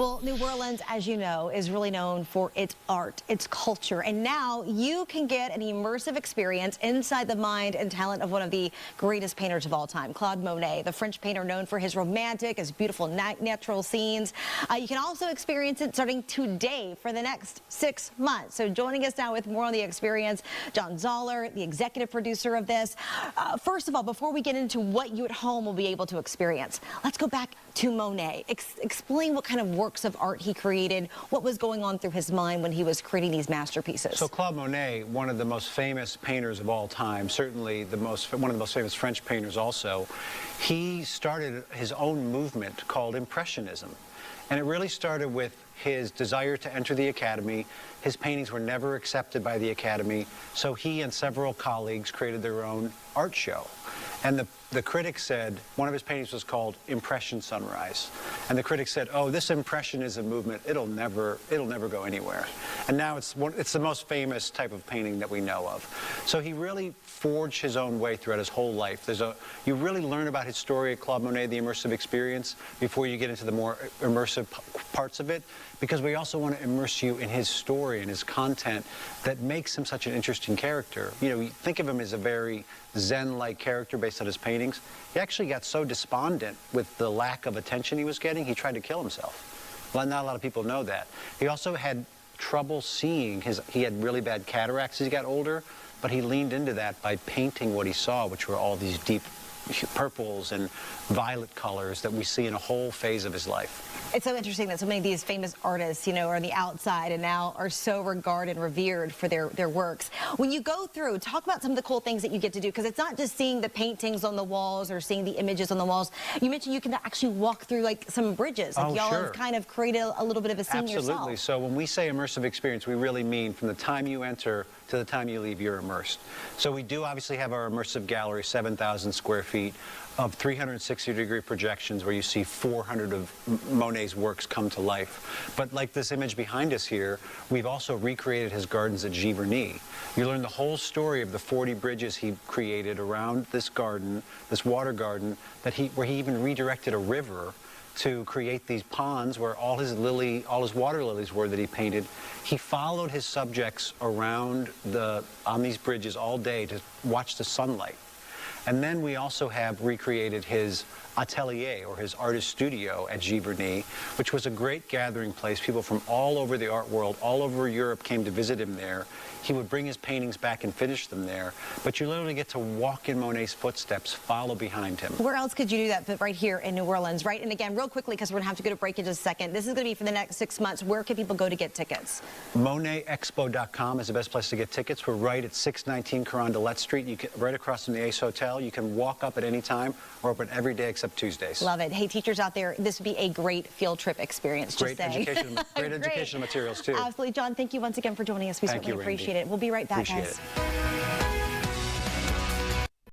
Well, New Orleans, as you know, is really known for its art, its culture, and now you can get an immersive experience inside the mind and talent of one of the greatest painters of all time, Claude Monet, the French painter known for his romantic, his beautiful natural scenes. You can also experience it starting today for the next 6 months. So joining us now with more on the experience, John Zoller, the executive producer of this. First of all, before we get into what you at home will be able to experience, let's go back to Monet. Explain what kind of works of art he created, what was going on through his mind when he was creating these masterpieces. So Claude Monet, one of the most famous painters of all time, certainly one of the most famous French painters also, he started his own movement called Impressionism. And it really started with his desire to enter the Academy. His paintings were never accepted by the Academy, so he and several colleagues created their own art show. And the critics said, one of his paintings was called Impression Sunrise. And the critics said, oh, this Impressionism movement, it'll never go anywhere. And now it's the most famous type of painting that we know of. So he really forged his own way throughout his whole life. You really learn about his story at Claude Monet, the Immersive Experience, before you get into the more immersive parts of it, because we also want to immerse you in his story and his content that makes him such an interesting character. You know, you think of him as a very Zen-like character based on his paintings. He actually got so despondent with the lack of attention he was getting, he tried to kill himself. Well, not a lot of people know that. He also had trouble seeing. He had really bad cataracts as he got older, but he leaned into that by painting what he saw, which were all these deep purples and violet colors that we see in a whole phase of his life. It's so interesting that so many of these famous artists, you know, are on the outside and now are so regarded and revered for their works. When you go through, talk about some of the cool things that you get to do, because it's not just seeing the paintings on the walls or seeing the images on the walls. You mentioned you can actually walk through like some bridges. Like y'all have kind of created a little bit of a scene yourself. Absolutely. So when we say immersive experience, we really mean from the time you enter to the time you leave, you're immersed. So we do obviously have our immersive gallery, 7,000 square feet of 360-degree projections where you see 400 of Monet's works come to life. But like this image behind us here, we've also recreated his gardens at Giverny. You learn the whole story of the 40 bridges he created around this garden, this water garden, where he even redirected a river to create these ponds where all his water lilies were that he painted. He followed his subjects around on these bridges all day to watch the sunlight. And then we also have recreated his atelier, or his artist studio at Giverny, which was a great gathering place. People from all over the art world, all over Europe came to visit him there. He would bring his paintings back and finish them there. But you literally get to walk in Monet's footsteps, follow behind him. Where else could you do that but right here in New Orleans, right? And again, real quickly, because we're going to have to go to break in just a second, this is going to be for the next 6 months. Where can people go to get tickets? MonetExpo.com is the best place to get tickets. We're right at 619 Carondelet Street, right across from the Ace Hotel. You can walk up at any time. We're open every day except Tuesdays. Love it. Hey, teachers out there, this would be a great field trip experience. Great educational materials, too. Absolutely. John, thank you once again for joining us. We certainly appreciate it. We'll be right back, guys.